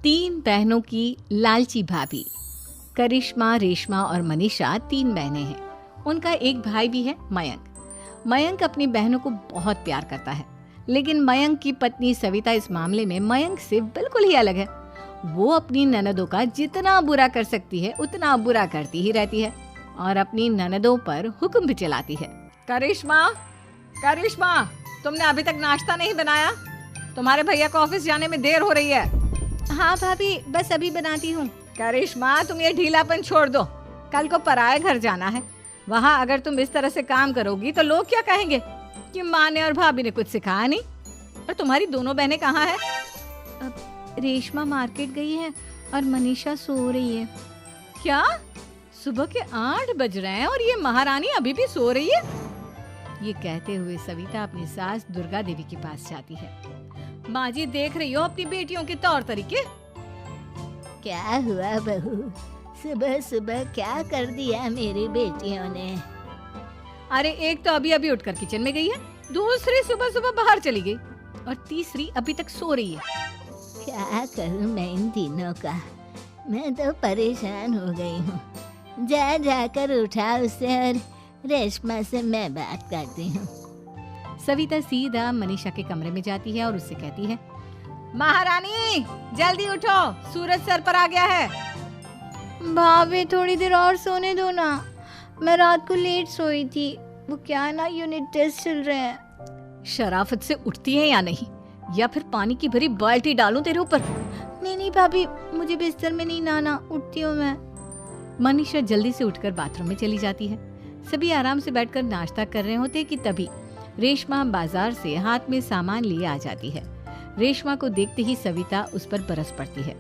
तीन बहनों की लालची भाभी। करिश्मा, रेशमा और मनीषा तीन बहनें हैं। उनका एक भाई भी है, मयंक। मयंक अपनी बहनों को बहुत प्यार करता है, लेकिन मयंक की पत्नी सविता इस मामले में मयंक से बिल्कुल ही अलग है। वो अपनी ननदों का जितना बुरा कर सकती है उतना बुरा करती ही रहती है और अपनी ननदों पर हुक्म भी चलाती है। करिश्मा, करिश्मा, तुमने अभी तक नाश्ता नहीं बनाया? तुम्हारे भैया को ऑफिस जाने में देर हो रही है। हाँ भाभी, बस अभी बनाती हूँ। करिश्मा, तुम ये ढीलापन छोड़ दो। कल को पराये घर जाना है। वहाँ अगर तुम इस तरह से काम करोगी तो लोग क्या कहेंगे कि माँ ने और भाभी ने कुछ सिखाया नहीं। और तुम्हारी दोनों बहनें कहाँ हैं? रेशमा मार्केट गई है और मनीषा सो रही है। क्या? सुबह के 8 बज रहे हैं और ये महारानी अभी भी सो रही है? ये कहते हुए सविता अपनी सास दुर्गा देवी के पास जाती है। माँ जी, देख रही हो अपनी बेटियों के तौर तरीके? क्या हुआ बहू, सुबह सुबह क्या कर दिया मेरी बेटियों ने? अरे एक तो अभी अभी उठकर किचन में गई है, दूसरी सुबह सुबह बाहर चली गई और तीसरी अभी तक सो रही है। क्या करूं मैं इन तीनों का, मैं तो परेशान हो गई हूँ। जा जाकर उठा उसे और रेशमा से मैं बात करती हूँ। सविता सीधा मनीषा के कमरे में जाती है और उससे कहती है, महारानी जल्दी उठो, सूरज सर पर आ गया है। भाभी थोड़ी देर और सोने दो ना, मैं रात को लेट सोई थी। वो क्या ना, यूनिट टेस्ट चल रहे हैं। शराफत से उठती है या नहीं, या फिर पानी की भरी बाल्टी डालूं तेरे ऊपर? नहीं भाभी, मुझे बिस्तर में नहीं नहाना, उठती हूँ मैं। मनीषा जल्दी से उठकर बाथरूम में चली जाती है। सभी आराम से बैठकर नाश्ता कर रहे होते कि तभी रेशमा बाजार से हाथ में सामान लिए आ जाती है। रेशमा को देखते ही सविता उस पर बरस पड़ती है।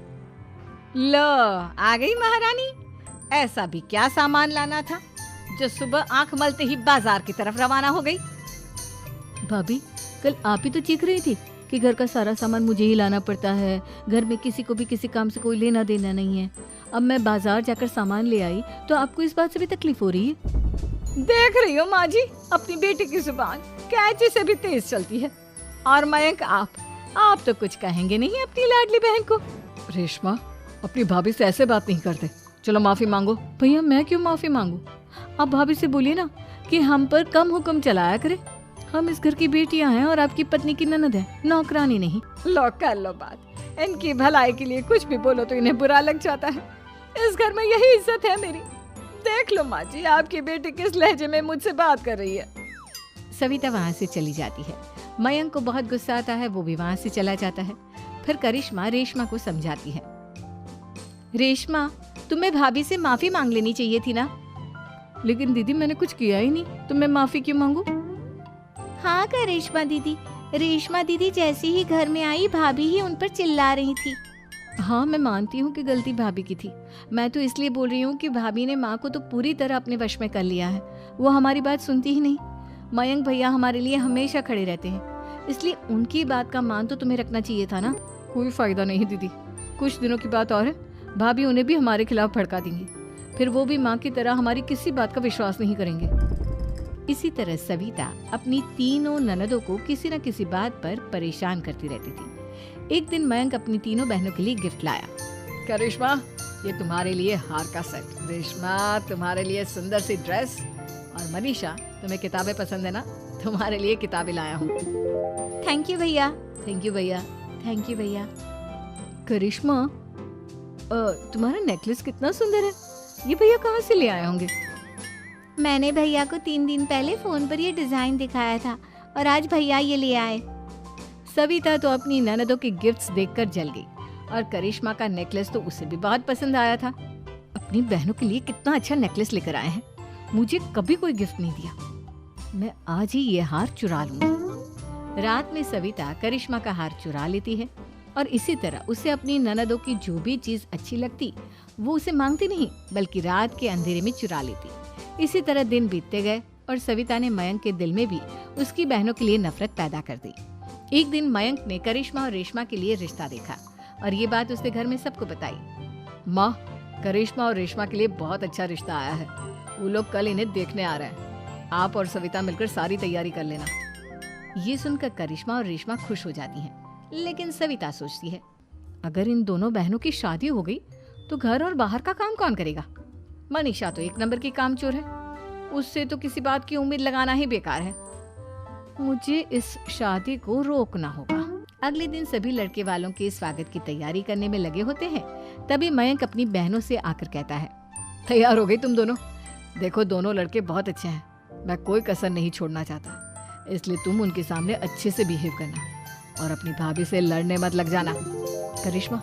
लो, आ गई महारानी। ऐसा भी क्या सामान लाना था जो सुबह आंख मलते ही बाजार की तरफ रवाना हो गई? भाभी, कल आप ही तो चीख रही थी कि घर का सारा सामान मुझे ही लाना पड़ता है, घर में किसी को भी किसी काम से कोई लेना देना नहीं है। अब मैं बाजार जाकर सामान ले आई तो आपको इस बात से भी तकलीफ हो रही है? देख रही हो माँ जी, अपनी बेटी की जुबान कैंची से भी तेज चलती है। और मयंक, आप तो कुछ कहेंगे नहीं अपनी लाडली बहन को? रेशमा, अपनी भाभी से ऐसे बात नहीं करते। चलो माफी मांगो। भैया, मैं क्यों माफी मांगू? आप भाभी से बोलिए ना कि हम पर कम हुक्म चलाया करे। हम इस घर की बेटियां हैं और आपकी पत्नी की ननद है, नौकरानी नहीं। लो कर लो बात। इनकी भलाई के लिए कुछ भी बोलो तो इन्हें बुरा लग जाता है। इस घर में यही इज्जत है मेरी। देख लो माँ जी, आपकी बेटी किस लहजे में मुझसे बात कर रही है। सविता वहाँ से चली जाती है। मयंक को बहुत गुस्सा आता है, वो भी वहाँ से चला जाता है। फिर करिश्मा रेशमा को समझाती है। रेशमा, तुम्हें भाभी से माफी मांग लेनी चाहिए थी ना। लेकिन दीदी, मैंने कुछ किया ही नहीं, तो मैं माफी क्यों मांगू? हाँ करिश्मा दीदी, रेशमा दीदी जैसे ही घर में आई भाभी ही उन पर चिल्ला रही थी। हाँ, मैं मानती हूँ कि गलती भाभी की थी। मैं तो इसलिए बोल रही हूँ कि भाभी ने माँ को तो पूरी तरह अपने वश में कर लिया है। वो हमारी बात सुनती ही नहीं। मयंक भैया हमारे लिए हमेशा खड़े रहते हैं, इसलिए उनकी बात का मान तो तुम्हें रखना चाहिए था ना। कोई फायदा नहीं दीदी, कुछ दिनों की बात और है, भाभी उन्हें भी हमारे खिलाफ भड़का देंगी। फिर वो भी माँ की तरह हमारी किसी बात का विश्वास नहीं करेंगे। इसी तरह सविता अपनी तीनों ननदों को किसी न किसी बात पर परेशान करती रहती थी। एक दिन मयंक अपनी तीनों बहनों के लिए गिफ्ट लाया। क्या रेशमा, ये तुम्हारे लिए हार का सेट। रेशमा, तुम्हारे लिए सुंदर सी ड्रेस। और मनीषा, तुम्हें किताबें पसंद है ना, तुम्हारे लिए किताबें लाया हूँ। थैंक यू भैया। थैंक यू भैया। थैंक यू भैया। करिश्मा, तुम्हारा नेकलेस कितना सुंदर है, ये भैया कहाँ से ले आए होंगे? मैंने भैया को 3 दिन पहले फोन पर ये डिजाइन दिखाया था और आज भैया ये ले आए। सविता तो अपनी ननदों के गिफ्ट्स देखकर जल गई और करिश्मा का नेकलेस तो उसे भी बहुत पसंद आया था। अपनी बहनों के लिए कितना अच्छा नेकलेस लेकर आए हैं, मुझे कभी कोई गिफ्ट नहीं दिया। मैं आज ही ये हार चुरा लूंगी। रात में सविता करिश्मा का हार चुरा लेती है और इसी तरह उसे अपनी ननदों की जो भी चीज अच्छी लगती वो उसे मांगती नहीं, बल्कि रात के अंधेरे में चुरा लेती। इसी तरह दिन बीतते गए और सविता ने मयंक के दिल में भी उसकी बहनों के लिए नफरत पैदा कर दी। एक दिन मयंक ने करिश्मा और रेशमा के लिए रिश्ता देखा और ये बात उसने घर में सबको बताई। माँ, करिश्मा और रेशमा के लिए बहुत अच्छा रिश्ता आया है, वो लोग कल इन्हें देखने आ रहे हैं। आप और सविता मिलकर सारी तैयारी कर लेना। ये सुनकर करिश्मा और रेशमा खुश हो जाती हैं, लेकिन सविता सोचती है, अगर इन दोनों बहनों की शादी हो गई तो घर और बाहर का काम कौन करेगा? मनीषा तो एक नंबर की कामचोर है, उससे तो किसी बात की उम्मीद लगाना ही बेकार है। मुझे इस शादी को रोकना होगा। अगले दिन सभी लड़के वालों के स्वागत की तैयारी करने में लगे होते हैं। तभी मयंक अपनी बहनों से आकर कहता है, तैयार हो गई तुम दोनों? देखो दोनों लड़के बहुत अच्छे हैं, मैं कोई कसर नहीं छोड़ना चाहता, इसलिए तुम उनके सामने अच्छे से बिहेव करना और अपनी भाभी से लड़ने मत लग जाना। करिश्मा,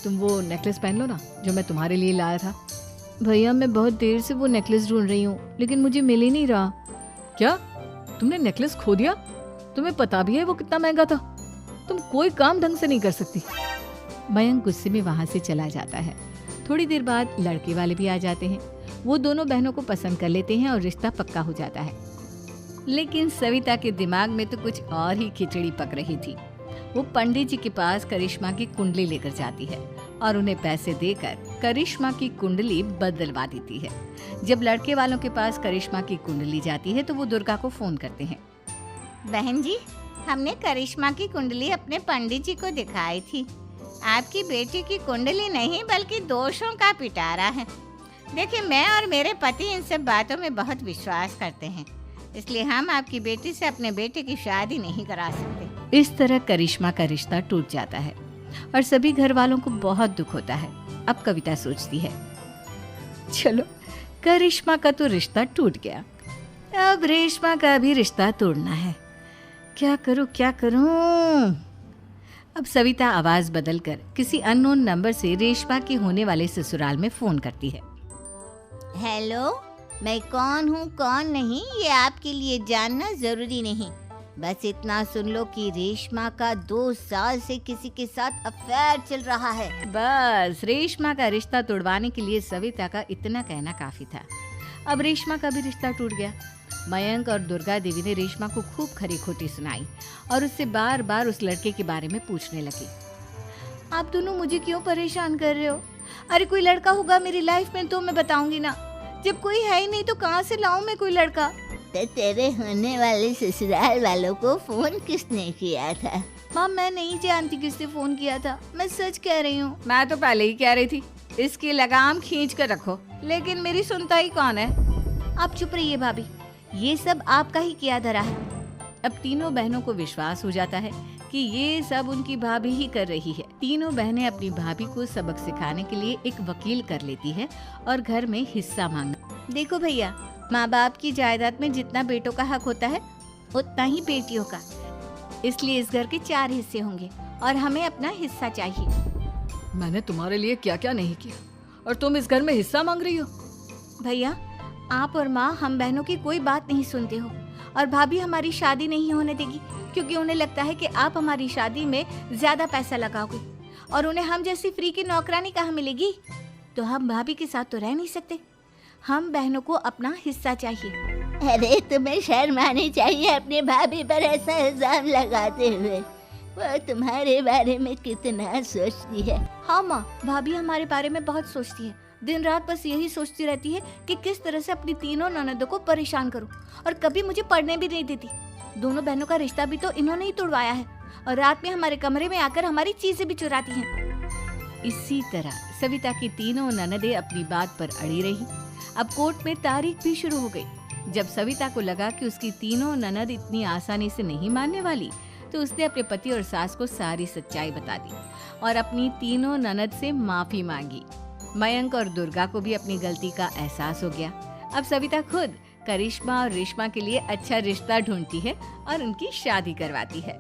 तुम वो नेकलेस पहन लो ना जो मैं तुम्हारे लिए लाया था। भैया मैं बहुत देर से वो नेकलेस ढूंढ रही हूँ, लेकिन मुझे मिल ही नहीं रहा। क्या तुमने नेकलेस खो दिया? तुम्हें पता भी है वो कितना महंगा था? तुम कोई काम ढंग से नहीं कर सकती। मयंक गुस्से में वहां से चला जाता है। थोड़ी देर बाद लड़के वाले भी आ जाते हैं। वो दोनों बहनों को पसंद कर लेते हैं और रिश्ता पक्का हो जाता है। लेकिन सविता के दिमाग में तो कुछ और ही खिचड़ी पक रही थी। वो पंडित जी के पास करिश्मा की कुंडली लेकर जाती है और उन्हें पैसे देकर करिश्मा की कुंडली बदलवा देती है। जब लड़के वालों के पास करिश्मा की कुंडली जाती है तो वो दुर्गा को फोन करते हैं। बहन जी, हमने करिश्मा की कुंडली अपने पंडित जी को दिखाई थी। आपकी बेटी की कुंडली नहीं बल्कि दोषों का पिटारा है। देखिए, मैं और मेरे पति इन सब बातों में बहुत विश्वास करते हैं, इसलिए हम आपकी बेटी से अपने बेटे की शादी नहीं करा सकते। इस तरह करिश्मा का रिश्ता टूट जाता है और सभी घर वालों को बहुत दुख होता है। अब कविता सोचती है, चलो करिश्मा का तो रिश्ता टूट गया, अब रेशमा का भी रिश्ता तोड़ना है। क्या करूं? अब सविता आवाज बदलकर किसी अननोन नंबर से रेशमा के होने वाले ससुराल में फोन करती है। हेलो, मैं कौन हूँ कौन नहीं ये आपके लिए जानना जरूरी नहीं। बस इतना सुन लो कि रेशमा का 2 साल से किसी के साथ अफेयर चल रहा है। बस रेशमा का रिश्ता तोड़वाने के लिए सविता का इतना कहना काफी था। अब रेशमा का भी रिश्ता टूट गया। मयंक और दुर्गा देवी ने रेशमा को खूब खरी खोटी सुनाई और उससे बार बार उस लड़के के बारे में पूछने लगी। आप दोनों मुझे क्यों परेशान कर रहे हो? अरे कोई लड़का होगा मेरी लाइफ में तो मैं बताऊंगी ना, जब कोई है ही नहीं तो कहाँ से लाऊं मैं कोई लड़का? तो तेरे होने वाले ससुराल वालों को फोन किसने किया था? माँ मैं नहीं जानती किसने फोन किया था, मैं सच कह रही हूँ। मैं तो पहले ही कह रही थी इसकी लगाम खींच कर रखो, लेकिन मेरी सुनता ही कौन है। आप चुप रहिए भाभी, ये सब आपका ही किया धरा है। अब तीनों बहनों को विश्वास हो जाता है कि ये सब उनकी भाभी ही कर रही है। तीनों बहनें अपनी भाभी को सबक सिखाने के लिए एक वकील कर लेती है और घर में हिस्सा मांगना। देखो भैया, माँ बाप की जायदाद में जितना बेटों का हक होता है उतना ही बेटियों का, इसलिए इस घर के 4 हिस्से होंगे और हमें अपना हिस्सा चाहिए। मैंने तुम्हारे लिए क्या क्या नहीं किया और तुम इस घर में हिस्सा मांग रही हो? भैया, आप और माँ हम बहनों की कोई बात नहीं सुनते हो और भाभी हमारी शादी नहीं होने देगी क्योंकि उन्हें लगता है कि आप हमारी शादी में ज्यादा पैसा लगाओगे और उन्हें हम जैसी फ्री की नौकरानी कहाँ मिलेगी। तो हम भाभी के साथ तो रह नहीं सकते, हम बहनों को अपना हिस्सा चाहिए। अरे तुम्हें शर्म आनी चाहिए अपने भाभी पर ऐसा इल्जाम लगाते हुए। वो तुम्हारे बारे में कितना सोचती है। हाँ माँ, भाभी हमारे बारे में बहुत सोचती है। दिन रात बस यही सोचती रहती है कि किस तरह से अपनी तीनों ननदों को परेशान करूं और कभी मुझे पढ़ने भी नहीं देती। दोनों बहनों का रिश्ता भी तो इन्होंने ही तोड़वाया है और रात में हमारे कमरे में आकर हमारी चीजें भी चुराती हैं। इसी तरह सविता की तीनों ननदें अपनी बात पर अड़ी रही। अब कोर्ट में तारीख भी शुरू हो गई। जब सविता को लगा कि उसकी तीनों ननद इतनी आसानी से नहीं मानने वाली, तो उसने अपने पति और सास को सारी सच्चाई बता दी और अपनी तीनों ननद से माफी मांगी। मयंक और दुर्गा को भी अपनी गलती का एहसास हो गया। अब सविता खुद करिश्मा और रेशमा के लिए अच्छा रिश्ता ढूंढती है और उनकी शादी करवाती है।